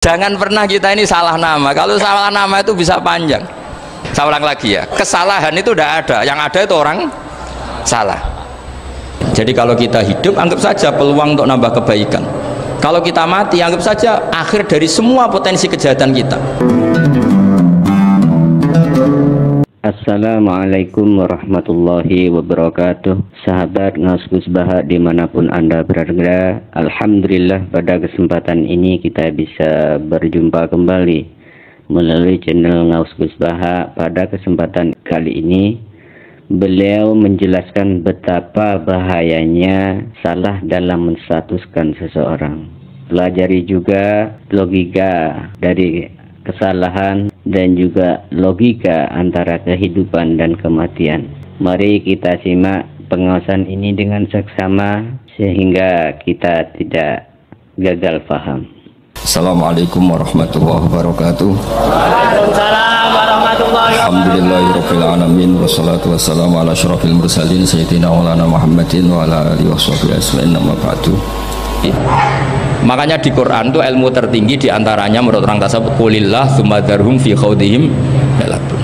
Jangan pernah kita ini salah nama. Kalau salah nama itu bisa panjang. Saya ulang lagi ya, kesalahan itu tidak ada, yang ada itu orang salah. Jadi kalau kita hidup, anggap saja peluang untuk nambah kebaikan. Kalau kita mati, anggap saja akhir dari semua potensi kejahatan kita. Assalamualaikum warahmatullahi wabarakatuh. Sahabat Ngaus Gus Baha dimanapun Anda berada, alhamdulillah pada kesempatan ini kita bisa berjumpa kembali melalui channel Ngaus Gus Baha. Pada kesempatan kali ini beliau menjelaskan betapa bahayanya salah dalam menstatuskan seseorang. Pelajari juga logika dari kesalahan dan juga logika antara kehidupan dan kematian. Mari kita simak pengawasan ini dengan seksama sehingga kita tidak gagal paham. Assalamualaikum warahmatullahi wabarakatuh. Waalaikumsalam warahmatullahi wabarakatuh. Alhamdulillahirabbil alamin wassalatu wassalamu ala asyrafil mursalin sayyidina maulana Muhammadin wa ala alihi washabihi ajmain amma ba'du. Makanya di Quran itu ilmu tertinggi diantaranya menurut orang tasawuf qulillah tsumma dzarhum fi khawdihim yalabun.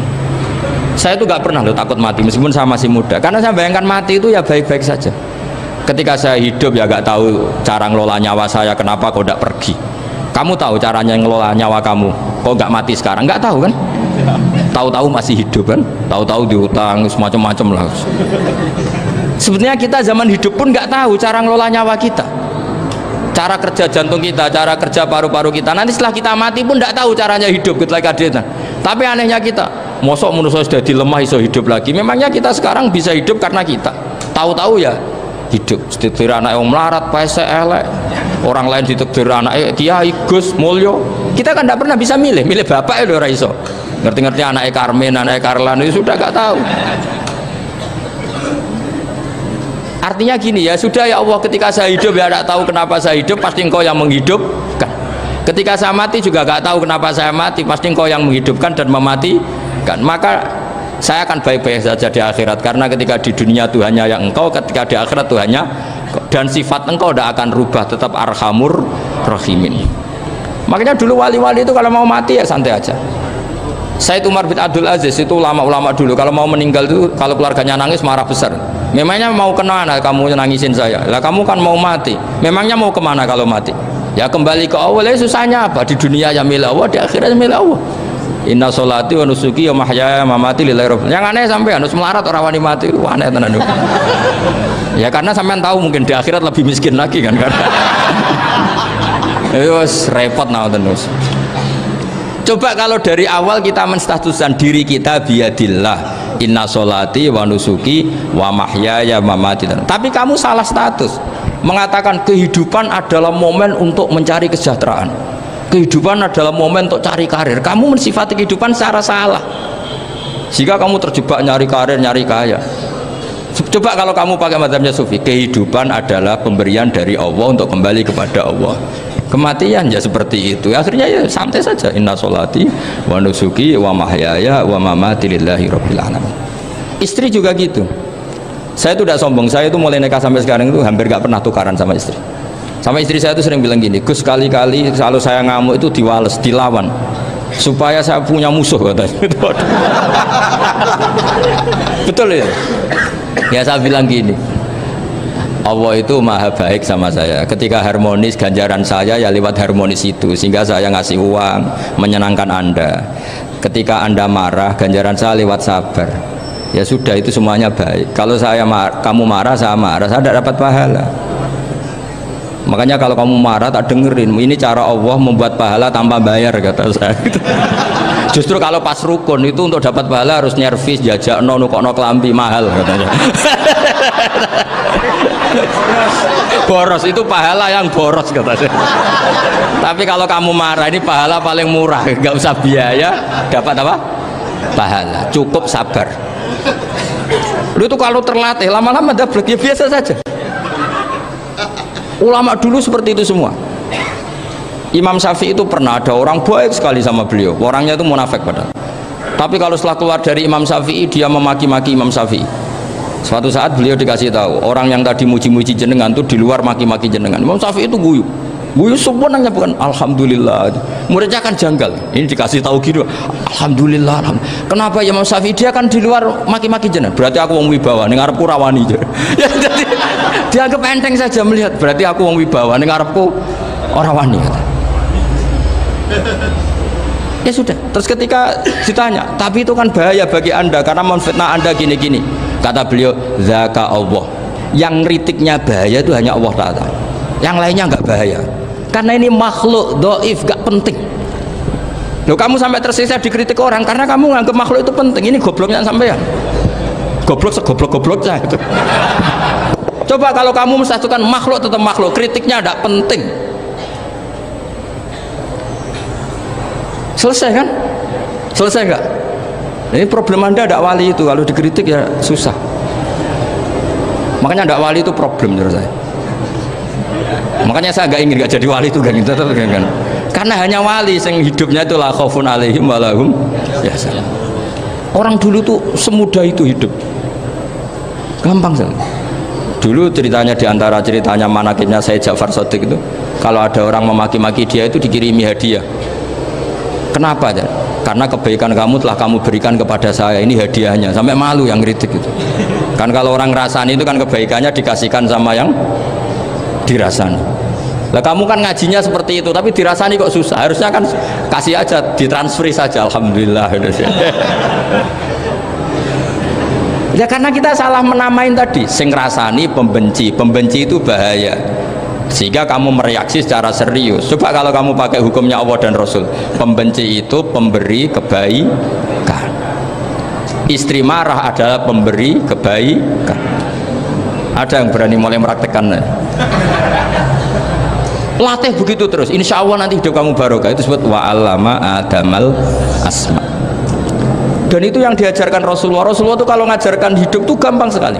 Saya itu gak pernah loh takut mati meskipun saya masih muda, karena saya bayangkan mati itu ya baik-baik saja. Ketika saya hidup ya gak tahu cara ngelola nyawa saya, kenapa kok gak pergi? Kamu tahu caranya ngelola nyawa kamu, kok gak mati sekarang? Gak tahu kan? Tahu-tahu masih hidup kan? Tahu-tahu diutang semacam-macam lah. Sebetulnya kita zaman hidup pun gak tahu cara ngelola nyawa kita, cara kerja jantung kita, cara kerja paru-paru kita. Nanti setelah kita mati pun tidak tahu caranya hidup gitu lagi. Tapi anehnya kita, mosok manusia sudah dilemah iso hidup lagi. Memangnya kita sekarang bisa hidup karena kita tahu-tahu ya hidup. Ditakdir anak yang melarat, paese elek. Orang lain ditakdir anak Kiai Gus Mulyo. Kita kan tidak pernah bisa milih bapak ya ora iso. Ngerti-ngerti anak Karmen, anak Karlan itu sudah gak tahu. Artinya gini ya, sudah ya Allah, ketika saya hidup ya tidak tahu kenapa saya hidup, pasti Engkau yang menghidupkan. Ketika saya mati juga gak tahu kenapa saya mati, pasti Engkau yang menghidupkan dan mematikan. Maka saya akan baik-baik saja di akhirat, karena ketika di dunia Tuhannya yang Engkau, ketika di akhirat Tuhannya, dan sifat Engkau tidak akan rubah, tetap Arhamur Rahimin. Makanya dulu wali-wali itu kalau mau mati ya santai aja. Sayyid Umar bin Abdul Aziz itu ulama-ulama dulu kalau mau meninggal itu, kalau keluarganya nangis marah besar. Memangnya mau kemana kamu nangisin saya? Lah kamu kan mau mati. Memangnya mau kemana kalau mati? Ya kembali ke Allah. Ya susahnya apa? Di dunia ya milik Allah, di akhirat milik Allah. Inna sholati wa nusuki wa mahyaya wa mamati lillahi rabbil. Yang aneh sampai harus melarat orang wani mati itu aneh tenan. Ya karena sampean tahu mungkin di akhirat lebih miskin lagi kan. Wes repot nah terus. Coba kalau dari awal kita menstatuskan diri kita biadillah, inna sholati wa nusuki wa mahyaya wa mamati. Tapi kamu salah status, mengatakan kehidupan adalah momen untuk mencari kesejahteraan, kehidupan adalah momen untuk cari karir. Kamu mensifati kehidupan secara salah, jika kamu terjebak nyari karir, nyari kaya. Coba kalau kamu pakai mazhabnya Sufi, kehidupan adalah pemberian dari Allah untuk kembali kepada Allah. Kematian ya seperti itu, akhirnya ya santai saja. Inna sholati wa nusuki wa mahyaya wa mamati lillahi rabbil alamin. Istri juga gitu. Saya itu tidak sombong, saya itu mulai nikah sampai sekarang itu hampir gak pernah tukaran sama istri. Sama istri saya itu sering bilang gini, Gus, kali-kali kalau saya ngamuk itu diwales, dilawan supaya saya punya musuh katanya. Betul ya? Ya saya bilang gini, Allah itu maha baik sama saya. Ketika harmonis, ganjaran saya ya lewat harmonis itu, sehingga saya ngasih uang menyenangkan Anda. Ketika Anda marah, ganjaran saya lewat sabar. Ya sudah, itu semuanya baik. Kalau kamu marah, saya tidak dapat pahala. Makanya kalau kamu marah tak dengerin, ini cara Allah membuat pahala tanpa bayar, kata saya. Justru kalau pas rukun itu untuk dapat pahala harus nyervis, jajak nukokno kelambi mahal katanya. Boros itu pahala yang boros katanya. Tapi kalau kamu marah, ini pahala paling murah, nggak usah biaya, dapat apa? Pahala, cukup sabar. Lu itu kalau terlatih lama-lama dapat ya biasa saja. Ulama dulu seperti itu semua. Imam Syafi'i itu pernah ada orang baik sekali sama beliau, orangnya itu munafik padahal. Tapi kalau setelah keluar dari Imam Syafi'i, dia memaki-maki Imam Syafi'i. Suatu saat beliau dikasih tahu, orang yang tadi muji-muji jenengan itu di luar maki-maki jenengan. Imam Syafi'i itu guyu. Yusuf pun nanya bukan alhamdulillah. Muridnya kan janggal. Ini dikasih tahu gitu. Alhamdulillah. Kenapa ya Imam Syafi'i dia kan di luar maki-maki jenengan. Berarti aku wong wibawa ning ngarepku rawani. Ya jadi dianggap enteng saja melihat. Berarti aku wong wibawa ning ngarepku ora wani kata. Ya sudah. Terus ketika ditanya, tapi itu kan bahaya bagi Anda karena memfitnah Anda gini-gini. Kata beliau, zaka Allah. Yang kritiknya bahaya itu hanya Allah Ta'ala. Yang lainnya enggak bahaya. Karena ini makhluk dhaif, enggak penting. Loh, kamu sampai tersiksa dikritik orang karena kamu nganggap makhluk itu penting. Ini gobloknya sampean. Goblok segoblok-gobloknya itu. Coba kalau kamu mensatukan makhluk tetap makhluk, kritiknya enggak penting. Selesai kan? Selesai enggak? Ini problem Anda ada wali itu, kalau dikritik ya susah. Makanya ada wali itu problem menurut saya. Makanya saya enggak ingin enggak jadi wali itu kan. Karena hanya wali yang hidupnya itu la khaufun alaihim walahum yahzanun. Orang dulu tuh semudah itu hidup. Gampang sekali. Dulu ceritanya diantara ceritanya manakibnya Sayyid Ja'far Shadiq itu, kalau ada orang memaki-maki dia itu dikirimi hadiah. Kenapa ya? Karena kebaikan kamu telah kamu berikan kepada saya, ini hadiahnya. Sampai malu yang kritik itu. Kan kalau orang rasani itu kan kebaikannya dikasihkan sama yang dirasani. Lah kamu kan ngajinya seperti itu, tapi dirasani kok susah. Harusnya kan kasih aja, ditransferi saja. Alhamdulillah. Ya karena kita salah menamain tadi. Sing rasani pembenci, pembenci itu bahaya. Sehingga kamu mereaksi secara serius. Coba kalau kamu pakai hukumnya Allah dan Rasul, pembenci itu pemberi kebaikan, istri marah adalah pemberi kebaikan. Ada yang berani mulai meraktekan? Latih begitu terus, insya Allah nanti hidup kamu barokah. Itu disebut wa'allama adamal asma. Dan itu yang diajarkan Rasulullah. Rasulullah itu kalau ngajarkan hidup itu gampang sekali.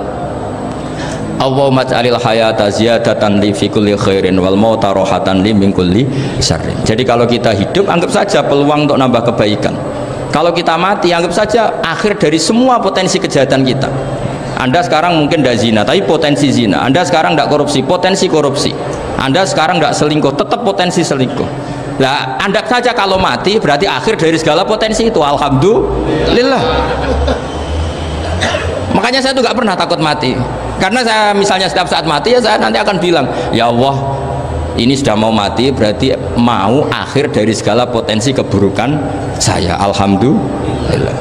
Allahumma ja'alil hayata ziyadatan li fi kulli khairin wal mauta rohatan li min kulli syarrin. Jadi kalau kita hidup anggap saja peluang untuk nambah kebaikan. Kalau kita mati anggap saja akhir dari semua potensi kejahatan kita. Anda sekarang mungkin tidak zina tapi potensi zina. Anda sekarang tidak korupsi, potensi korupsi. Anda sekarang tidak selingkuh, tetap potensi selingkuh. Nah, anggap saja kalau mati berarti akhir dari segala potensi itu. Alhamdulillah. Makanya saya tuh nggak pernah takut mati. Karena saya misalnya setiap saat mati ya saya nanti akan bilang, ya Allah, ini sudah mau mati berarti mau akhir dari segala potensi keburukan saya. Alhamdulillah.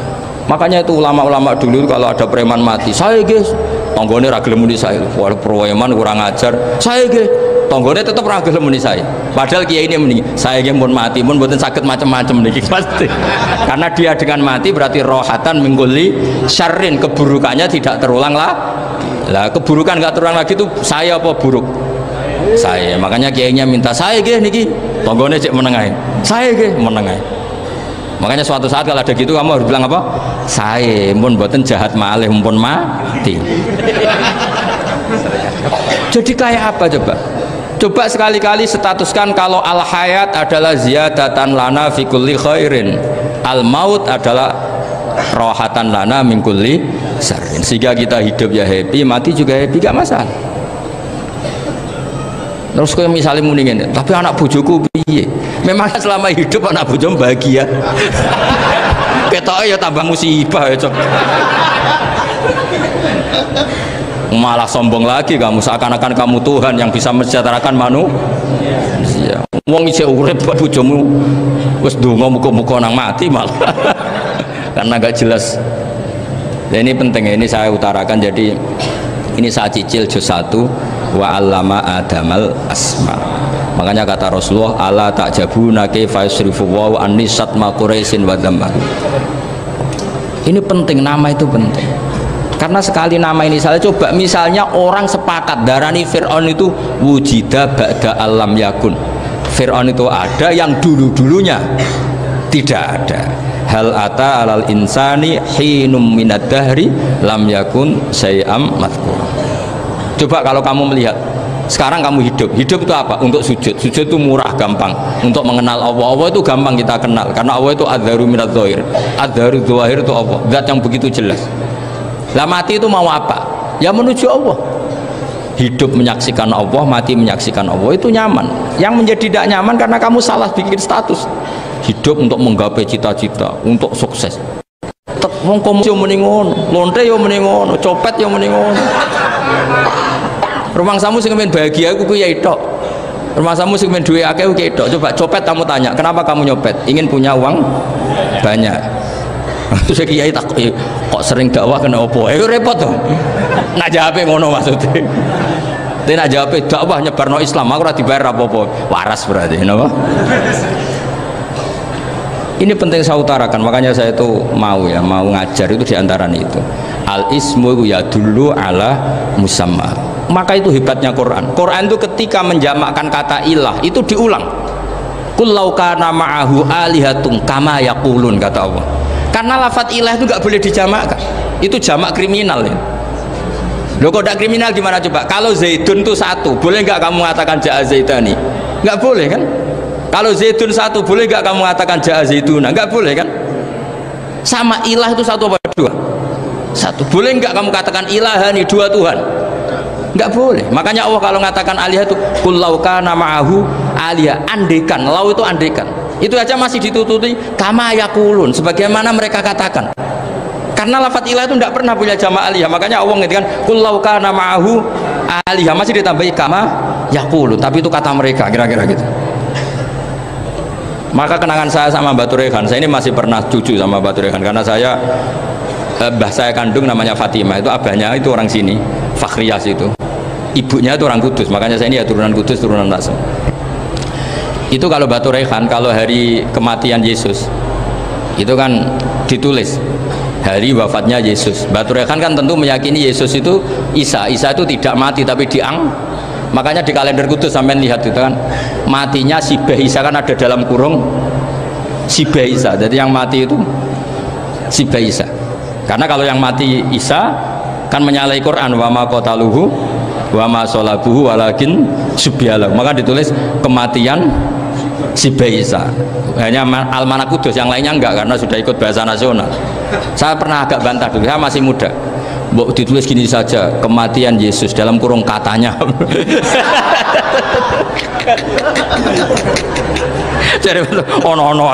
Makanya itu ulama-ulama dulu kalau ada preman mati, saya guys, tonggone ra gelem muni saya. Wah, preman kurang ajar. Saya guys, tonggone tetap ra gelem muni saya. Padahal kiai ini muni, saya guys pun mati, pun mboten sakit macam-macam niki pasti. Karena dia dengan mati berarti rohatan mengguli syarrin, keburukannya tidak terulang lah. Lah keburukan nggak terulang lagi itu saya apa buruk? Saya. Makanya kiainya minta saya guys niki, tonggone cek menengai. Saya guys menengai. Makanya suatu saat kalau ada gitu kamu harus bilang apa? Saya pun mboten jahat malih pun mati. Jadi kayak apa coba? Coba sekali-kali statuskan kalau al hayat adalah ziyadatan lana fi kulli khairin, al maut adalah rohatan lana min kulli syarrin. Sehingga kita hidup ya happy, mati juga happy, gak masalah. Terus kayak misalnya mendingin, tapi anak bojoku piye? Memang selama hidup anak bojomu bahagia. Ketoknya ya tambah musibah ya cok. Malah sombong lagi kamu, seakan-akan kamu Tuhan yang bisa mensejahterakan manusia. Wong isih urip buat bojomu wis ndonga muga-muga nang mati malah. Karena gak jelas. Dan ini penting, ini saya utarakan. Jadi ini saya cicil juz 1 wa 'allama adamal asma. Makanya kata Rasulullah, ala ta'jabuna kaifa yusrifu wa annisat ma quraisin wa dhamma. Ini penting, nama itu penting. Karena sekali nama ini salah, coba misalnya orang sepakat darani Fir'aun itu wujida ba'da alam yakun. Fir'aun itu ada yang dulu-dulunya tidak ada. Hal ata alal insani hinum minad dahri lam yakun syai'am madhkur. Coba kalau kamu melihat sekarang kamu hidup itu apa? Untuk sujud itu murah, gampang. Untuk mengenal Allah itu gampang kita kenal, karena Allah itu adzaru minadz dzahir. Adzaru dzahir itu Allah, zat yang begitu jelas. Lah mati itu mau apa? Ya menuju Allah. hidup menyaksikan Allah, mati menyaksikan Allah, itu nyaman. Yang menjadi tidak nyaman karena kamu salah bikin status. Hidup untuk menggapai cita-cita, untuk sukses. Wong komunis yo muni ngono, lonte yo muni ngono, copet yo muni ngono. Rumangsamu sing men bahagia iku kiai tok. Rumangsamu sing men duwe akeh kiai tok. Coba copet kamu tanya, kenapa kamu nyopet? Ingin punya uang banyak. Terus kiai tak kok sering dakwah kena opo? Repot tuh. Nak jawabe ngono maksudnya. Tapi nak jawabe dakwah nyebarno Islam, aku ora dibayar apa-apa. Waras berarti, napa? Ini penting saya utarakan, makanya saya itu mau ngajar itu diantara itu. Al ismu ya dulu ala musamma. Maka itu hebatnya Quran. Quran itu ketika menjamakkan kata ilah itu diulang. Qul law kana ma'ahu alihatun kama yaqulun, kata Allah. Karena lafadz ilah itu nggak boleh dijamakkan. Itu jamak kriminal ya. Loh kok tidak kriminal gimana coba? Kalau Zaidun itu satu, boleh nggak kamu mengatakan ja'a Zaidani? Nggak boleh kan? Kalau Zaidun satu, boleh nggak kamu mengatakan ja'a Zaiduna? Nggak boleh kan? Sama ilah itu satu apa dua? Satu. Boleh nggak kamu katakan ilahani, dua Tuhan? Nggak boleh. Makanya Allah kalau mengatakan alihah itu qul law kana ma'ahu alihah, andekan. Lau itu andekan. Itu aja masih ditututi kama yaqulun, sebagaimana mereka katakan. Karena lafadz ilah itu tidak pernah punya jamak alihah. Makanya Allah mengatakan qul law kana ma'ahu alihah, masih ditambahi kama yaqulun, tapi itu kata mereka, kira-kira gitu. Maka kenangan saya sama Mbak Turehan, saya ini masih pernah cucu sama Mbak Turehan karena saya mbah saya kandung namanya Fatimah, itu abahnya itu orang sini, Fakhriyas itu, ibunya itu orang Kudus, makanya saya ini ya turunan Kudus, turunan Rasul. Itu kalau Mbak Turehan, kalau hari kematian Yesus itu kan ditulis hari wafatnya Yesus. Mbak Turehan kan tentu meyakini Yesus itu Isa itu tidak mati tapi makanya di kalender Kudus sampai lihat itu kan matinya si Isa kan ada dalam kurung si Isa, jadi yang mati itu si Isa. Karena kalau yang mati Isa kan menyalahi Quran, wa ma qataluhu wa ma salabuhu walakin subyalah, maka ditulis kematian si Isa. Hanya Almanak Kudus, yang lainnya enggak karena sudah ikut bahasa nasional. Saya pernah agak bantah dulu, saya masih muda. Mbok ditulis gini saja, kematian Yesus dalam kurung katanya. Jadi ono-ono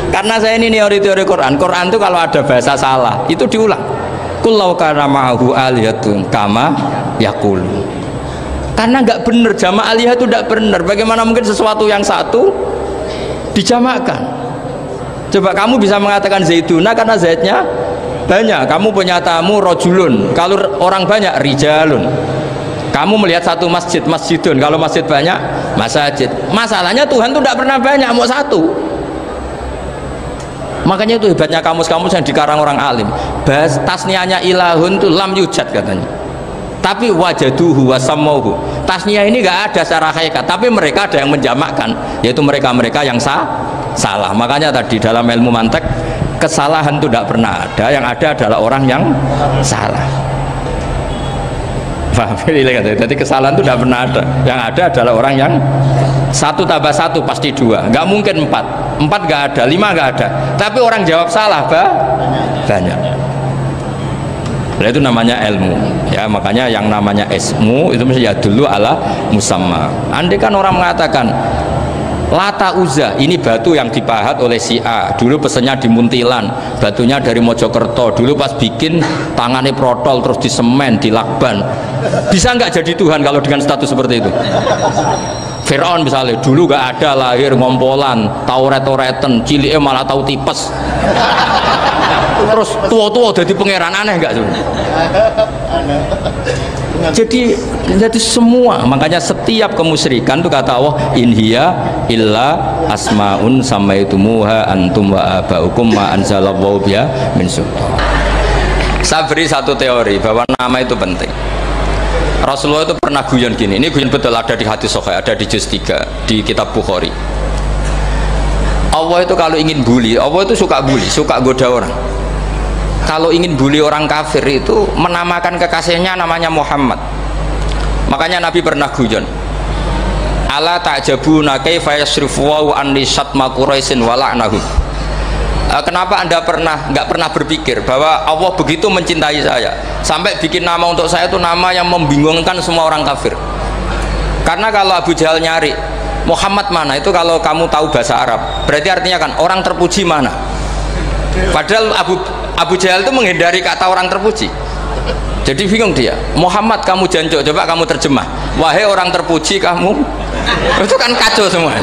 karena saya ini teori Quran itu kalau ada bahasa salah itu diulang. Qul law kana ma'ahu alihatun kama yaqul. Karena nggak benar, jamak alihah itu tidak benar. Bagaimana mungkin sesuatu yang satu dijamakkan? Coba kamu bisa mengatakan Zaiduna karena Zaidnya banyak, kamu punya tamu rojulun, kalau orang banyak rijalun. Kamu melihat satu masjid, masjidun, kalau masjid banyak masajid. Masalahnya Tuhan itu tidak pernah banyak, mau satu. Makanya itu hebatnya kamus-kamus yang dikarang orang alim. Bahas tasniahnya ilahun itu lam yujad katanya, tapi wajaduhu wasamauhu. Tasniah ini nggak ada secara hakikat, tapi mereka ada yang menjamakkan, yaitu mereka-mereka yang salah. Makanya tadi dalam ilmu mantek, kesalahan itu tidak pernah ada, yang ada adalah orang yang salah. Paham? Jadi kesalahan itu tidak pernah ada, yang ada adalah orang yang satu tambah satu pasti dua, nggak mungkin empat nggak ada, lima nggak ada, tapi orang jawab salah banyak. Nah, itu namanya ilmu ya, makanya yang namanya ismu itu mesti ya dulu ala musamma. Andai kan orang mengatakan Lata Uzza ini batu yang dipahat oleh si A, dulu pesennya di Muntilan, batunya dari Mojokerto, dulu pas bikin tangannya protol terus disemen, dilakban. Bisa nggak jadi Tuhan kalau dengan status seperti itu? Fir'aun misalnya, dulu nggak ada, lahir ngompolan, tahu retoreten, ciliknya malah tahu tipes, terus tua-tua jadi pangeran, aneh nggak tuh? Jadi semua, makanya setiap kemusyrikan itu kata Allah, in hiya illa asmaun samaitumuha antum wa abaukum ma anzalallahu biha min sultan. Saya beri satu teori bahwa nama itu penting. Rasulullah itu pernah guyon gini, ini guyon betul, ada di hadis sahih, ada di juz 3 di kitab Bukhari. Allah itu kalau ingin bully, Allah itu suka bully, suka goda orang. Kalau ingin bully orang kafir itu menamakan kekasihnya namanya Muhammad. Makanya Nabi pernah guyon, ala ta'jabuna kaifa yasrifu wa an lisatma quraisin wa la'nahum. Kenapa Anda nggak pernah berpikir bahwa Allah begitu mencintai saya sampai bikin nama untuk saya itu nama yang membingungkan semua orang kafir? Karena kalau Abu Jahal nyari Muhammad mana, itu kalau kamu tahu bahasa Arab berarti artinya kan orang terpuji mana. Padahal Abu Jahal itu menghindari kata orang terpuji. Jadi bingung dia, Muhammad kamu jancuk, coba kamu terjemah, wahai orang terpuji kamu. Itu kan kacau semua.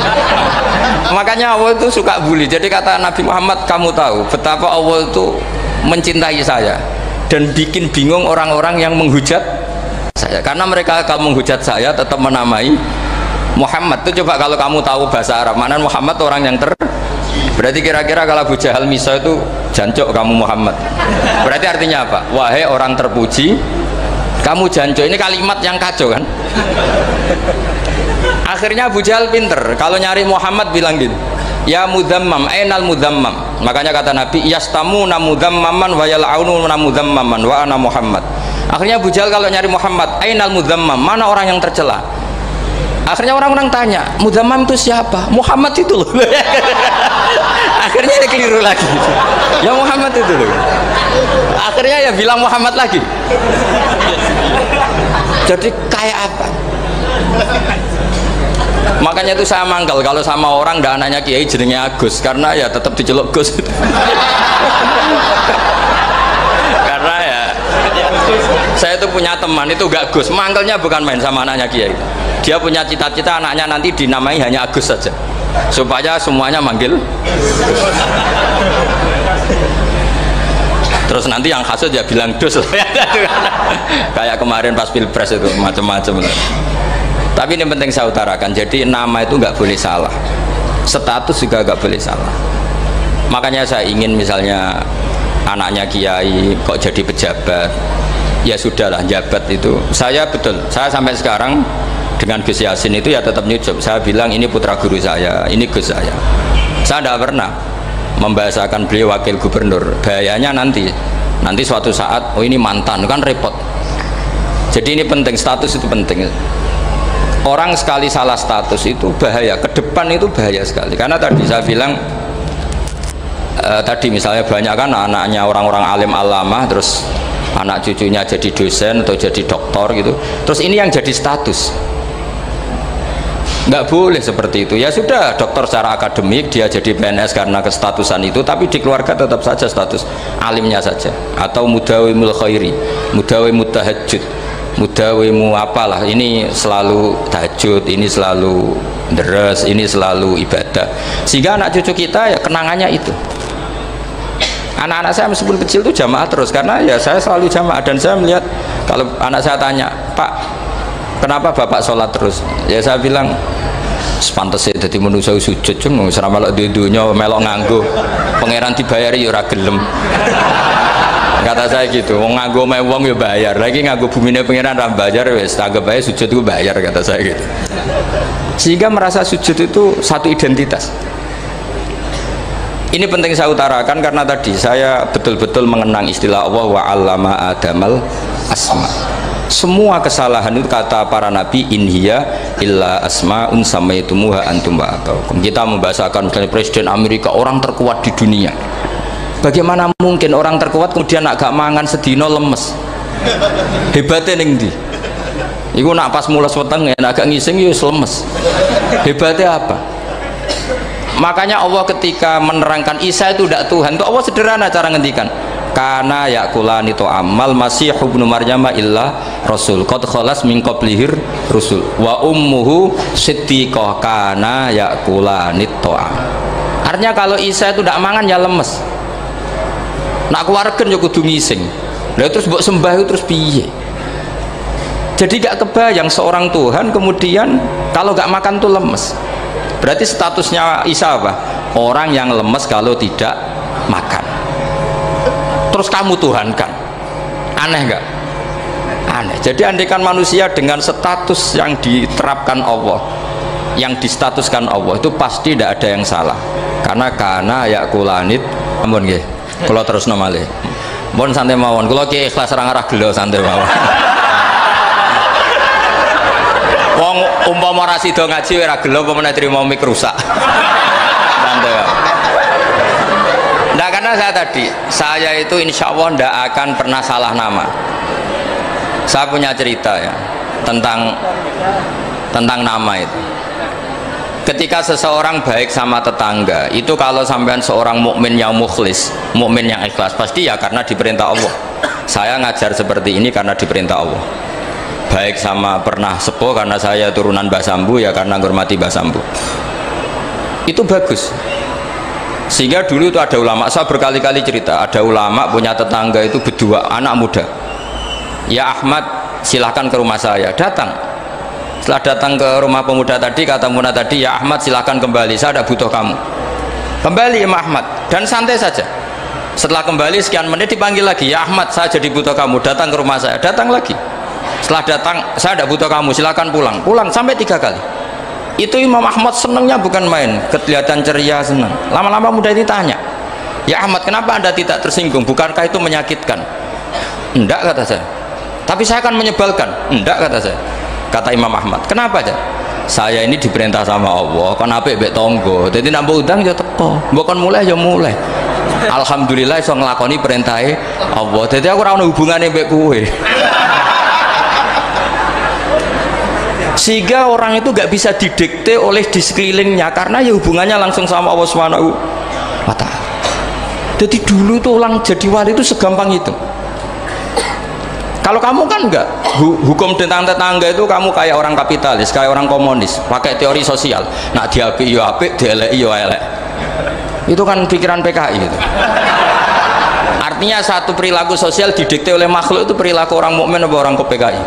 Makanya Allah itu suka bully. Jadi kata Nabi Muhammad, kamu tahu betapa Allah itu mencintai saya dan bikin bingung orang-orang yang menghujat saya, karena mereka kalau menghujat saya tetap menamai Muhammad. Itu coba kalau kamu tahu bahasa Arab, mana Muhammad orang yang berarti kira-kira kalau Abu Jahal Misa itu jancuk kamu Muhammad, berarti artinya apa? Wahai orang terpuji kamu jancuk. Ini kalimat yang kacau kan. Akhirnya Abu Jahal pinter, kalau nyari Muhammad bilang gini, ya mudzammam, ainal mudzammam. Makanya kata Nabi, yastamuna mudzammaman wa yal'aununa mudzammaman wa ana Muhammad. Akhirnya Abu Jahal kalau nyari Muhammad, ainal mudzammam, mana orang yang tercela. Akhirnya orang-orang tanya, mudzammam itu siapa? Muhammad itu loh. Akhirnya dia keliru lagi, ya Muhammad itu loh. Akhirnya ya bilang Muhammad lagi. Jadi kayak apa? Makanya itu saya mangkal kalau sama orang dan anaknya Kiai jenenge Agus, karena ya tetap diceluk Gus. Karena ya saya itu punya teman itu gak Gus, mangkalnya bukan main sama anaknya Kiai. Dia punya cita-cita anaknya nanti dinamai hanya Agus saja, supaya semuanya manggil Gus. Terus nanti yang hasut ya bilang Dus. Kayak kemarin pas Pilpres itu macam-macam. Tapi ini penting saya utarakan, jadi nama itu nggak boleh salah, status juga nggak boleh salah. Makanya saya ingin misalnya anaknya Kiai kok jadi pejabat, ya sudahlah, jabat itu. Saya betul, saya sampai sekarang dengan Gus Yasin itu ya tetap nyucup. Saya bilang ini putra guru saya, ini Gus saya. Saya tidak pernah membahasakan beliau wakil gubernur. Bahayanya nanti suatu saat, oh ini mantan, kan repot. Jadi ini penting, status itu penting. Orang sekali salah status itu bahaya, ke depan itu bahaya sekali. Karena tadi saya bilang tadi misalnya banyak kan anaknya orang-orang alim alama, terus anak cucunya jadi dosen atau jadi doktor gitu, terus ini yang jadi status. Nggak boleh seperti itu. Ya sudah, dokter secara akademik dia jadi PNS karena kestatusan itu, tapi di keluarga tetap saja status alimnya saja. Atau mudawimul khairi, mudawimut tahajud, mudawimu apalah, ini selalu tahajud, ini selalu deres, ini selalu ibadah, sehingga anak cucu kita ya kenangannya itu. Anak-anak saya meskipun kecil itu jamaah terus, karena ya saya selalu jamaah. Dan saya melihat kalau anak saya tanya, Pak kenapa bapak sholat terus, ya saya bilang sepantesnya jadi manusia sujud, cuma selama melok dudunya melok nganggo pangeran dibayari ya ora gelem. Kata saya gitu, wong nganggo mewong ya bayar, lagi nganggo bumine pangeran ra bayar wis tanggap ae sujud itu bayar, kata saya gitu. Sehingga merasa sujud itu satu identitas. Ini penting saya utarakan karena tadi saya betul-betul mengenang istilah Allah wa 'allama adamal asma. Semua kesalahan itu kata para nabi, in hiya illa asma'un samaitumuha antum wa abaukum. Kita membahasakan misalnya presiden Amerika orang terkuat di dunia. Bagaimana mungkin orang terkuat kemudian agak mangan sedino lemes? Hebatnya ning ndi? Iku nak pas mules weteng agak ngising ya lemes. Hebatnya apa? Makanya Allah ketika menerangkan Isa itu tidak Tuhan, itu Allah sederhana cara ngendikan. Kana yakulani to amal Masih ibnu Maryam illa rasul qad khalas min qablihir rusul wa ummuhu siddiqah kana yakulani to. Artinya kalau Isa itu tidak mangan ya lemes. Nak keluarga ya kudu ngising. Lah terus mbok sembah itu terus piye? Jadi gak kebayang seorang Tuhan kemudian kalau gak makan tuh lemes. Berarti statusnya Isa apa? Orang yang lemes kalau tidak makan. Terus kamu Tuhan kan? Aneh gak? Aneh. Jadi andaikan manusia dengan status yang diterapkan Allah, yang distatuskan Allah, itu pasti tidak ada yang salah. Karena yakulanit ampun nggih. Kula terusno malih. Mun santai mawon. Kula ki ikhlas ora ngarah gelo santai mawon. Wong umpama ora sida ngaji ora gelo apa meneh trimo mik rusak. Santai. Makanya saya itu insya Allah tidak akan pernah salah nama. Saya punya cerita ya tentang nama itu. Ketika seseorang baik sama tetangga, itu kalau sampean seorang mukmin yang mukhlis, mukmin yang ikhlas, pasti ya karena diperintah Allah. Saya ngajar seperti ini karena diperintah Allah. Baik sama pernah sepuh karena saya turunan Mbah Sambu, ya karena menghormati Mbah Sambu. Itu bagus. Sehingga dulu itu ada ulama, saya berkali-kali cerita, ada ulama punya tetangga itu berdua anak muda. Ya Ahmad, silahkan ke rumah saya. Datang. Setelah datang ke rumah pemuda tadi, kata pemuda tadi, ya Ahmad silahkan kembali, saya tidak butuh kamu. Kembali Imam Ahmad, dan santai saja. Setelah kembali sekian menit dipanggil lagi, ya Ahmad saya jadi butuh kamu, datang ke rumah saya. Datang lagi. Setelah datang, saya tidak butuh kamu, silahkan pulang. Pulang sampai 3 kali. Itu Imam Ahmad senangnya bukan main, kelihatan ceria, senang. Lama-lama muda ini tanya, ya Ahmad kenapa anda tidak tersinggung, bukankah itu menyakitkan? Enggak, kata saya. Tapi saya akan menyebalkan. Enggak, kata saya. Kata Imam Ahmad, kenapa aja? Saya ini diperintah sama Allah, kan apik mbek tangga. Dadi nek mbok udang ya teko, mbok kon mulai ya mulai. Alhamdulillah iso nglakoni perintahe Allah. Dadi aku ora ono hubungane mbek kowe. Sehingga orang itu gak bisa didikte oleh di sekelilingnya karena ya hubungannya langsung sama Allah Subhanahu wa Ta'ala. Jadi dulu itu orang jadi wali itu segampang itu. Kalau kamu kan enggak, hukum tentang tetangga itu kamu kayak orang kapitalis, kayak orang komunis, pakai teori sosial. Nak diapik yo apik, dieleki yo elek. Itu kan pikiran PKI itu. Artinya satu perilaku sosial didikte oleh makhluk itu perilaku orang mukmin atau orang ke PKI.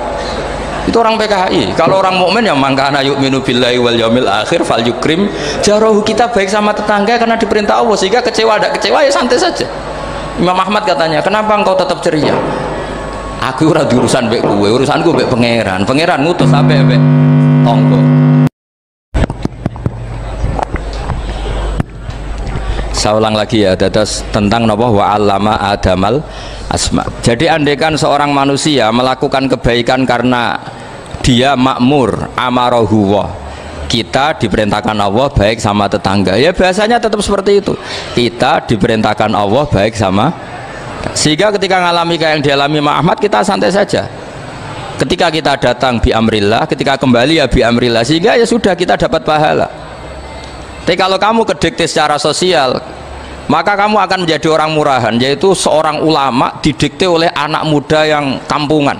Itu orang PKI. Kalau orang mukmin yang mangkana yu'minu billahi wal yaumil akhir fal yukrim jarahu, kita baik sama tetangga karena diperintah Allah, sehingga kecewa ada kecewa ya santai saja. Imam Ahmad katanya, kenapa engkau tetap ceria? Aku ora urusan mbek kowe, urusanku mbek pangeran. Pangeran ngutus sampe mbek tangga. Saya ulang lagi ya, dados tentang napa wa 'allama adamal asma. Jadi andaikan seorang manusia melakukan kebaikan karena dia makmur, amarahu wa, kita diperintahkan Allah baik sama tetangga. Ya biasanya tetap seperti itu. Kita diperintahkan Allah baik sama, sehingga ketika ngalami kayak yang dialami Ahmad, kita santai saja. Ketika kita datang bi amrillah, ketika kembali ya bi amrillah, sehingga ya sudah kita dapat pahala. Tapi kalau kamu kedikte secara sosial, maka kamu akan menjadi orang murahan, yaitu seorang ulama didikte oleh anak muda yang kampungan.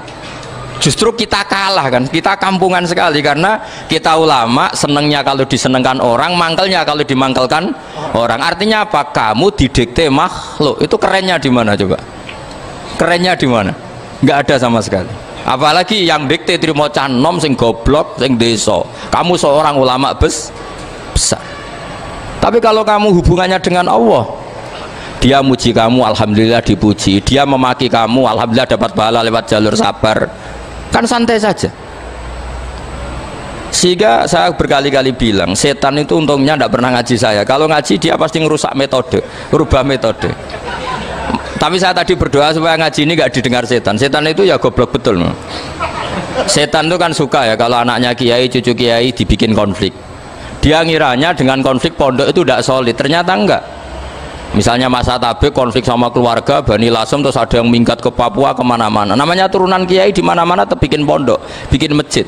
Justru kita kalah kan, kita kampungan sekali karena kita ulama senengnya kalau disenengkan orang, mangkelnya kalau dimangkelkan orang. Artinya apa? Kamu didikte makhluk. Itu kerennya di mana coba? Kerennya di mana? Nggak ada sama sekali. Apalagi yang dikte trimo canom sing goblok sing desa. Kamu seorang ulama besar. Tapi kalau kamu hubungannya dengan Allah, dia muji kamu, alhamdulillah dipuji. Dia memaki kamu, alhamdulillah dapat pahala lewat jalur sabar. Kan santai saja. Sehingga saya berkali-kali bilang, setan itu untungnya tidak pernah ngaji saya. Kalau ngaji dia pasti ngerusak metode, rubah metode. Tapi saya tadi berdoa supaya ngaji ini nggak didengar setan. Setan itu ya goblok betul. Setan itu kan suka ya kalau anaknya kiai, cucu kiai dibikin konflik. Dia ngiranya dengan konflik pondok itu tidak solid. Ternyata enggak. Misalnya masa tabik konflik sama keluarga Bani Lasem, terus ada yang minggat ke Papua kemana-mana. Namanya turunan kiai di mana-mana bikin pondok, bikin masjid.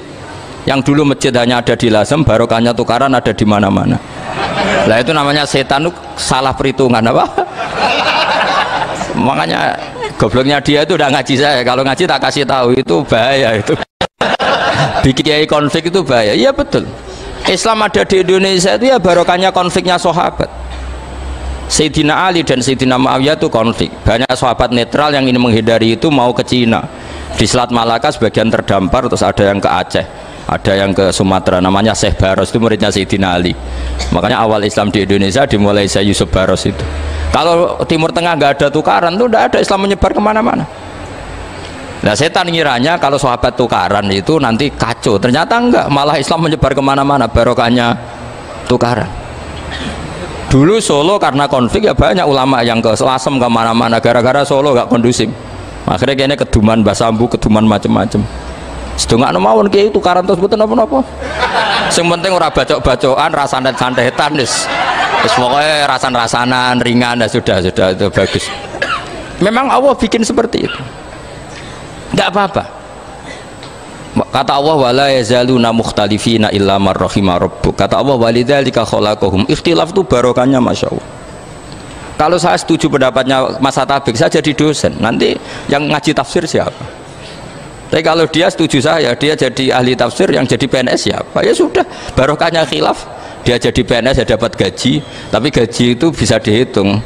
Yang dulu masjid hanya ada di Lasem, barokahnya tukaran ada di mana-mana. Lah itu namanya setan, itu salah perhitungan apa? Makanya gobloknya dia itu udah ngaji saya. Kalau ngaji tak kasih tahu, itu bahaya itu. Bikin kiai konflik itu bahaya. Iya betul. Islam ada di Indonesia itu ya barokahnya konfliknya sahabat. Sayyidina Ali dan Sayyidina Muawiyah itu konflik. Banyak sahabat netral yang ingin menghindari itu mau ke Cina. Di Selat Malaka sebagian terdampar, terus ada yang ke Aceh, ada yang ke Sumatera. Namanya Syekh Baros, itu muridnya Sayyidina Ali. Makanya awal Islam di Indonesia dimulai Syekh Yusuf Baros itu. Kalau Timur Tengah nggak ada tukaran, itu tidak ada Islam menyebar kemana-mana. Nah setan ngiranya kalau sahabat tukaran itu nanti kacau. Ternyata enggak, malah Islam menyebar kemana-mana, barokahnya tukaran. Dulu Solo karena konflik ya banyak ulama yang ke Selasem kemana-mana gara-gara Solo gak kondusif. Akhirnya kayaknya keduman Basambu, keduman macem-macem. Sedangkan mawon kiai tukaran terus bukan apa-apa. Yang penting ora bacok-bacokan, rasa santet-santetan Terus pokoknya rasan-rasanan ringan dan sudah itu bagus. Memang Allah bikin seperti itu, nggak apa-apa. Kata Allah wala yazaluna mukhtalifina illa man rahima rabbuk. Kata Allah walidzalika khalaqahum. Ikhtilaf itu barokahnya Masya Allah. Kalau saya setuju pendapatnya Mas Atabik, saya jadi dosen. Nanti yang ngaji tafsir siapa? Tapi kalau dia setuju saya, dia jadi ahli tafsir, yang jadi PNS siapa? Ya sudah, barokahnya khilaf. Dia jadi PNS, dia dapat gaji. Tapi gaji itu bisa dihitung.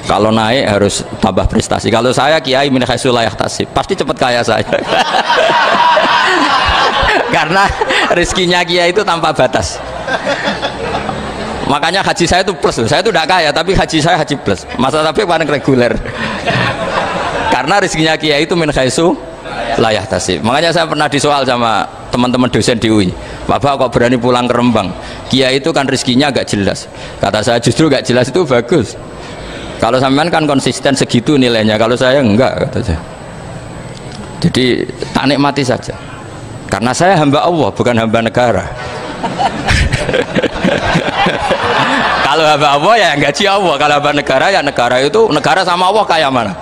Kalau naik harus tambah prestasi. Kalau saya kiai min haitsu la yahtasib, pasti cepat kaya saya. Karena rezekinya kiai itu tanpa batas. Makanya haji saya itu plus. Saya itu tidak kaya, tapi haji saya haji plus. Masa tapi paling reguler. Karena rezekinya kiai itu min haitsu la yahtasib. Makanya saya pernah disoal sama teman-teman dosen di UI. Bapak kok berani pulang ke Rembang? Kiai itu kan rezekinya agak jelas. Kata saya justru agak jelas itu bagus. Kalau sampean kan konsisten segitu nilainya, kalau saya enggak, kata saya. Jadi tak nikmati saja. Karena saya hamba Allah, bukan hamba negara. Kalau hamba Allah ya gaji Allah, kalau hamba negara ya negara itu negara sama Allah kayak mana?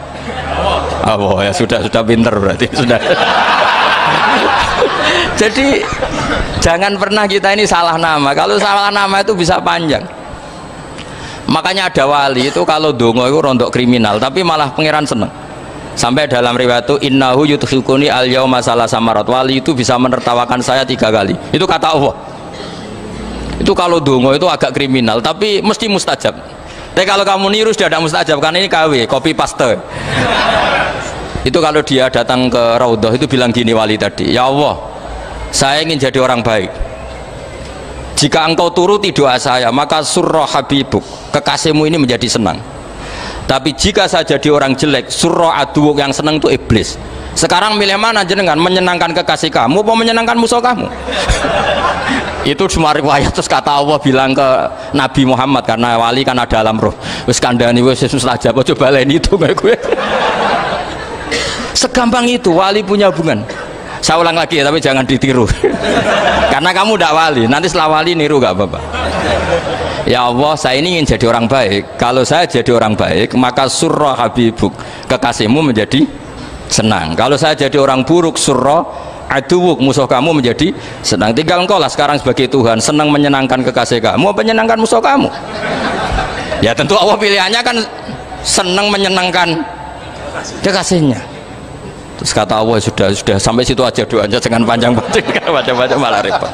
Allah ya sudah pinter berarti sudah. Jadi jangan pernah kita ini salah nama. Kalau salah nama itu bisa panjang. Makanya ada wali itu kalau dongo itu rontok kriminal, tapi malah pangeran seneng. Sampai dalam riwayat itu innahu yudkhiluni al-yauma salasamarat. Wali itu bisa menertawakan saya 3 kali. Itu kata Allah. Itu kalau dongo itu agak kriminal, tapi mesti mustajab. Tapi kalau kamu niru sudah ada mustajab, karena ini KW, copy paste. Itu kalau dia datang ke Raudhah itu bilang gini wali tadi, ya Allah, saya ingin jadi orang baik. Jika engkau turuti doa saya, maka surra habibuk, kekasihmu ini menjadi senang. Tapi jika saya jadi orang jelek, surra aduwuk, yang senang itu iblis. Sekarang milih mana jenengan, menyenangkan kekasih kamu atau menyenangkan musuh kamu? Itu semua riwayat. Terus kata Allah bilang ke Nabi Muhammad, karena wali kan ada alam roh, wis kandhani wis mustajab, coba lain itu kayak gue. Segampang itu wali punya hubungan. Saya ulang lagi ya, tapi jangan ditiru. Karena kamu tidak wali, nanti setelah wali niru gak apa-apa. Ya Allah, saya ini ingin jadi orang baik. Kalau saya jadi orang baik, maka surra habibuk, kekasihmu menjadi senang. Kalau saya jadi orang buruk, surra aduwuk, musuh kamu menjadi senang. Tinggal engkau lah sekarang sebagai Tuhan, senang menyenangkan kekasih kamu, menyenangkan musuh kamu. Ya tentu Allah pilihannya kan senang menyenangkan kekasihnya. Terus kata Allah sudah sampai situ aja doanya, jangan panjang-panjang, baca-baca malah repot.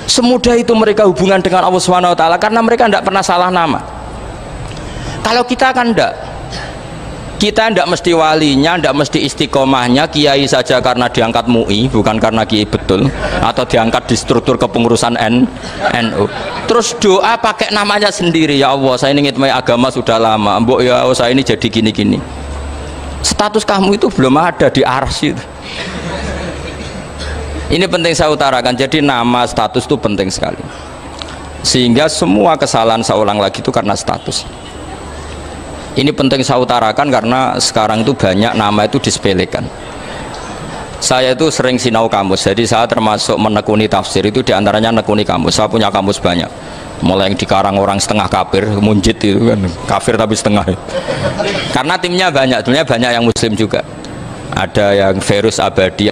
Semudah itu mereka hubungan dengan Allah Subhanahu wa taala karena mereka tidak pernah salah nama. Kalau kita kan tidak. Kita tidak mesti walinya, tidak mesti istiqomahnya, kiai saja karena diangkat MUI, bukan karena kiai betul, atau diangkat di struktur kepengurusan NU. Terus doa pakai namanya sendiri, ya Allah, saya ini ngitmai agama sudah lama, mbok ya saya ini jadi gini-gini. Status kamu itu belum ada di arsy. Ini penting saya utarakan. Jadi nama status itu penting sekali. Sehingga semua kesalahan saya ulang lagi itu karena status. Ini penting saya utarakan karena sekarang itu banyak nama itu disepelekan. Saya itu sering sinau kamus. Jadi saya termasuk menekuni tafsir itu diantaranya menekuni kamus. Saya punya kamus banyak. Mulai yang dikarang orang setengah kafir, munjid itu kan kafir tapi setengah. Karena timnya banyak, sebenarnya banyak yang muslim juga. Ada yang Verus Abadi,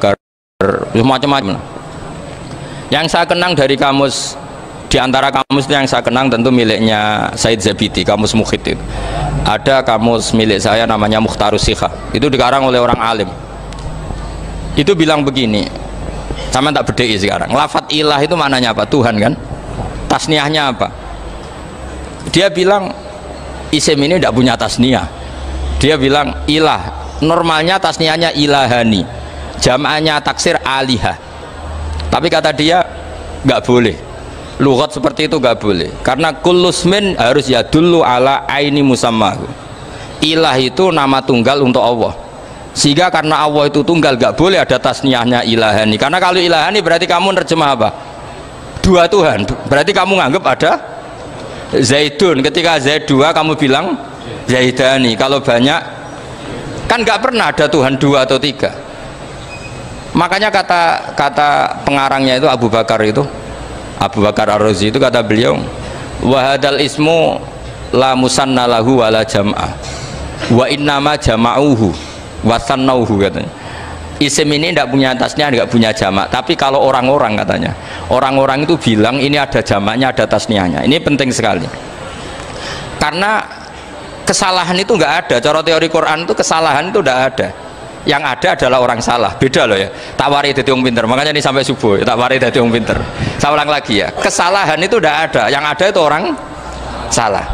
macam-macam. Yang saya kenang dari kamus, di antara kamus yang saya kenang tentu miliknya Said Zabidi, kamus Mukhid itu. Ada kamus milik saya namanya Mukhtarus Sikha. Itu dikarang oleh orang alim. Itu bilang begini, sama tak bedai sekarang. Lafat ilah itu maknanya apa? Tuhan kan? Tasniahnya apa? Dia bilang isim ini tidak punya tasniah. Dia bilang ilah, normalnya tasniahnya ilahani, jam'ahnya taksir alihah. Tapi kata dia nggak boleh, lughat seperti itu nggak boleh, karena kullusmin harus yadullu ala aini musammahu. Ilah itu nama tunggal untuk Allah, sehingga karena Allah itu tunggal nggak boleh ada tasniahnya ilahani. Karena kalau ilahani berarti kamu nerjemah apa? Dua Tuhan, berarti kamu nganggap ada Zaidun. Ketika Zaid dua kamu bilang Zaidani. Kalau banyak kan nggak pernah ada Tuhan dua atau tiga. Makanya kata pengarangnya itu Abu Bakar Ar-Razi itu kata beliau, Wa hadal ismu la musanna lahu wala jam'a. Wa innama jama'uhu wa sannauhu katanya. Isim ini tidak punya tasnya, tidak punya jamak. Tapi kalau orang-orang katanya, orang-orang itu bilang ini ada jamaknya, ada tasniahnya. Ini penting sekali. Karena kesalahan itu nggak ada. Cara teori Quran itu kesalahan itu tidak ada. Yang ada adalah orang salah. Beda loh ya. Tak wari dadi wong pinter. Makanya ini sampai subuh. Tak wari dadi wong pinter. Saya ulang lagi ya. Kesalahan itu tidak ada. Yang ada itu orang salah.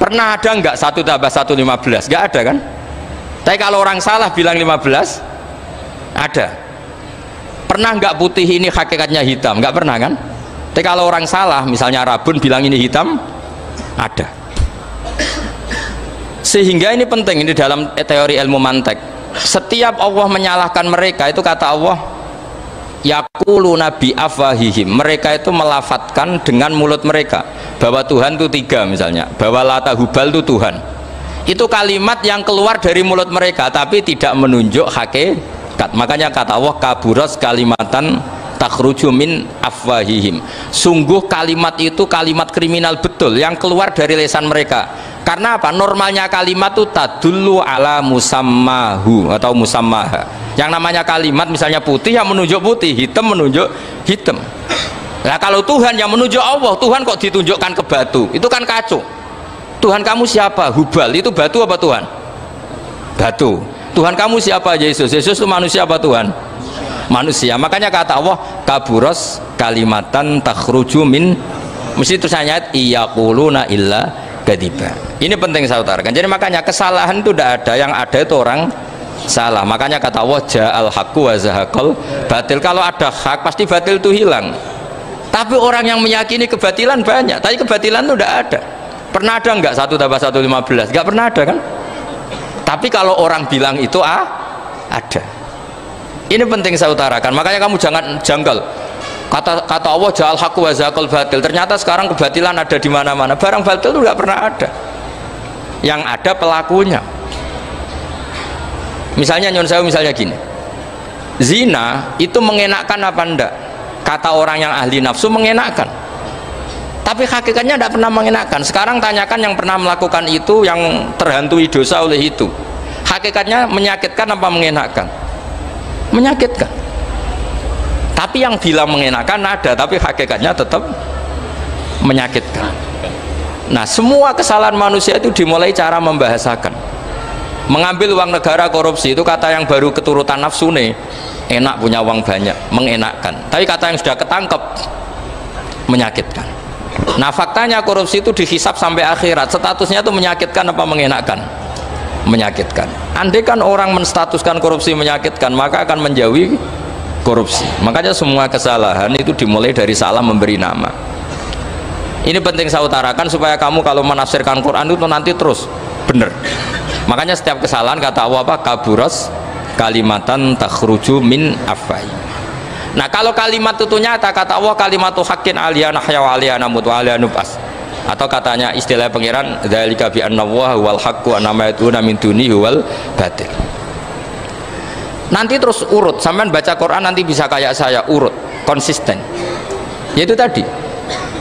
Pernah ada nggak 1 tambah 1 15? Nggak ada kan? Tapi kalau orang salah bilang 15, ada. Pernah nggak putih ini hakikatnya hitam? Nggak pernah kan? Tapi kalau orang salah, misalnya Rabun bilang ini hitam, ada. Sehingga ini penting, ini dalam teori ilmu mantek. Setiap Allah menyalahkan mereka, itu kata Allah, yaquluna bi afwahihim. Mereka itu melafatkan dengan mulut mereka bahwa Tuhan itu 3 misalnya, bahwa Lata Hubal itu Tuhan. Itu kalimat yang keluar dari mulut mereka tapi tidak menunjuk hakikat. Makanya kata Allah, kaburas kalimatan takhruju min afwahihim. Sungguh kalimat itu kalimat kriminal betul yang keluar dari lisan mereka. Karena apa? Normalnya kalimat itu tadullu ala musammahu atau musammaha. Yang namanya kalimat misalnya putih yang menunjuk putih, hitam menunjuk hitam. Nah kalau Tuhan yang menunjuk Allah, Tuhan kok ditunjukkan ke batu? Itu kan kacau. Tuhan kamu siapa? Hubal itu batu apa Tuhan? Batu. Tuhan kamu siapa? Yesus. Yesus itu manusia apa Tuhan? Manusia. Makanya kata Allah, kaburos kalimatan takhruju min, mesti tulisannya iyaquluna illa kadiba. Ini penting saya utarakan. Jadi makanya kesalahan itu tidak ada, yang ada itu orang salah. Makanya kata Allah, ja'al haqqu wa zahaqal batil. Kalau ada hak pasti batil itu hilang. Tapi orang yang meyakini kebatilan banyak, tapi kebatilan itu tidak ada. Pernah ada nggak 1 tambah 1 15? Nggak pernah ada kan? Tapi kalau orang bilang itu ada. Ini penting saya utarakan. Makanya kamu jangan janggal. Kata Allah ja'al haqqu wa zahaqal batil. Ternyata sekarang kebatilan ada di mana-mana. Barang batil itu nggak pernah ada. Yang ada pelakunya. Misalnya nyon saya misalnya gini. Zina itu mengenakkan apa enggak? Kata orang yang ahli nafsu mengenakkan. Tapi hakikatnya tidak pernah mengenakan. Sekarang tanyakan yang pernah melakukan itu, yang terhantui dosa oleh itu. Hakikatnya menyakitkan apa mengenakan? Menyakitkan. Tapi yang bilang mengenakan ada, tapi hakikatnya tetap menyakitkan. Nah, semua kesalahan manusia itu dimulai cara membahasakan. Mengambil uang negara korupsi itu kata yang baru keturutan nafsu nih. Enak punya uang banyak, mengenakkan. Tapi kata yang sudah ketangkep menyakitkan. Nah faktanya korupsi itu dihisap sampai akhirat, statusnya itu menyakitkan apa mengenakkan? Menyakitkan. Andai kan orang menstatuskan korupsi menyakitkan, maka akan menjauhi korupsi. Makanya semua kesalahan itu dimulai dari salah memberi nama. Ini penting saya utarakan supaya kamu kalau menafsirkan Quran itu nanti terus benar. Makanya setiap kesalahan kata Allah apa? Kaburas kalimatan takhruju min afwahihim. Nah kalau kalimat itu nyata, kata Allah kalimatu haqqin aliyana hya wa aliyana mut wa aliyana nubas. Atau katanya istilah pengiran dzalika bi anna wa wal haqqu wa ma yatuna min dunihi wal batil. Nanti terus urut, sampean baca Quran nanti bisa kayak saya, urut, konsisten. Yaitu tadi.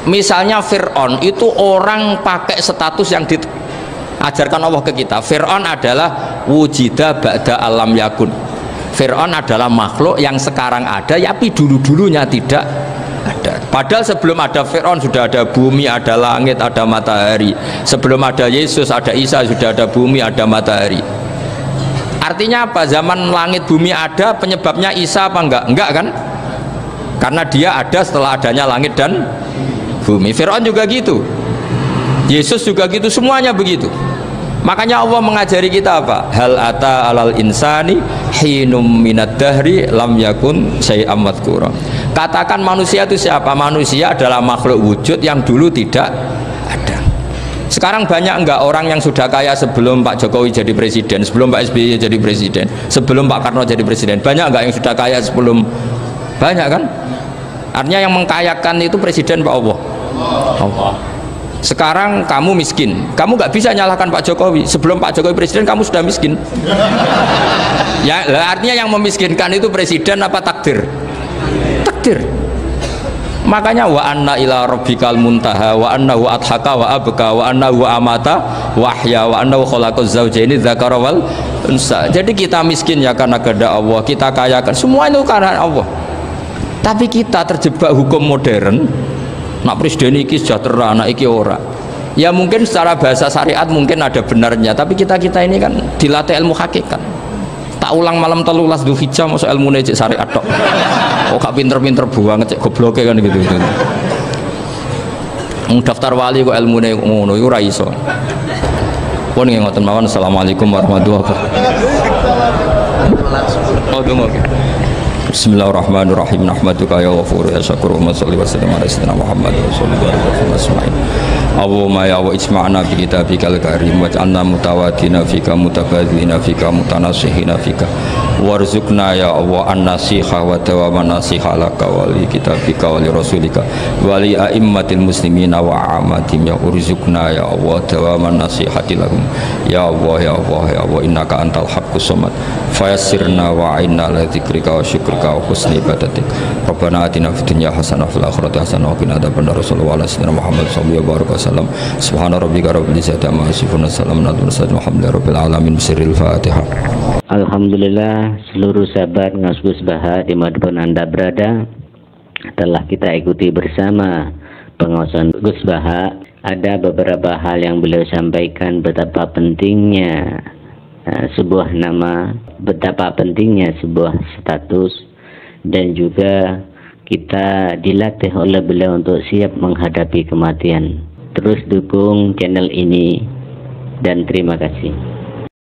Misalnya Fir'aun itu orang pakai status yang diajarkan Allah ke kita. Fir'aun adalah wujida ba'da alam yakun. Fir'aun adalah makhluk yang sekarang ada, tapi dulu-dulunya tidak ada. Padahal sebelum ada Fir'aun sudah ada bumi, ada langit, ada matahari. Sebelum ada Yesus, ada Isa, sudah ada bumi, ada matahari. Artinya apa? Zaman langit bumi ada, penyebabnya Isa apa enggak? Enggak kan? Karena dia ada setelah adanya langit dan bumi. Fir'aun juga gitu, Yesus juga gitu, semuanya begitu. Makanya Allah mengajari kita apa? Hal ata alal insani hinum minad dahri lam yakun syai'am madhkura. Katakan manusia itu siapa? Manusia adalah makhluk wujud yang dulu tidak ada. Sekarang banyak enggak orang yang sudah kaya sebelum Pak Jokowi jadi presiden, sebelum Pak SBY jadi presiden, sebelum Pak Karno jadi presiden? Banyak enggak yang sudah kaya sebelum? Banyak kan? Artinya yang mengkayakan itu presiden Pak Allah. Allah. Sekarang kamu miskin, kamu nggak bisa nyalahkan Pak Jokowi. Sebelum Pak Jokowi presiden kamu sudah miskin. Ya, artinya yang memiskinkan itu presiden apa takdir? Takdir. Makanya wa anna ila rabbikal muntaha wa annahu adhaka wa abka wa annahu amata wa ahya wa annahu khalaqaz zawjaini dzakara wal unsa. Jadi kita miskin ya karena kehendak Allah, kita kaya kan semua itu karena Allah. Tapi kita terjebak hukum modern. Nak presiden iki sejahtera, nak iki ora. Ya mungkin secara bahasa syariat mungkin ada benarnya, tapi kita ini kan dilatih ilmu hakikat. Tak ulang malam 13 Dzulhijjah masuk ilmu cek syariat tok. Oh gak pinter-pinter buang cek gobloke kan gitu. Daftar wali kok ilmune ngono iku ora iso. Pun nggih ngoten mawon. Assalamualaikum warahmatullahi wabarakatuh. Oh dongo. Bismillahirrahmanirrahim. Nahmaduka ya ghafur ya syakur wa sholli wa sallim ala sayyidina Muhammad wa sallallahu alaihi wasallam. Allahumma ya wa isma'na bi kitabikal karim waj'alna mutawaddina fika mutabadzina fika mutanasihina fika warzuqna ya Allah an-nasiha wa dawaman nasiha laka wa li kitabika wa li rasulika wa li a'immatil muslimina wa amatim ya urzuqna ya Allah dawaman nasihati lahum ya Allah ya Allah ya Allah innaka antal haqqus samad fayassirna wa a'inna ala dzikrika wa syukrika wa husni ibadatik Rabbana atina fid dunya hasanah wa fil akhirati hasanah wa qina adzabannar sallallahu alaihi wasallam Muhammad sallallahu alaihi wasallam subhana rabbika rabbil izzati amma yasifun salamun alal mursalin walhamdulillahi rabbil alamin bisirril fatihah. Alhamdulillah, seluruh sahabat Ngasgus Baha dimanapun Anda berada, telah kita ikuti bersama pengawasan Gus Baha. Ada beberapa hal yang beliau sampaikan betapa pentingnya sebuah nama, betapa pentingnya sebuah status, dan juga kita dilatih oleh beliau untuk siap menghadapi kematian. Terus dukung channel ini dan terima kasih.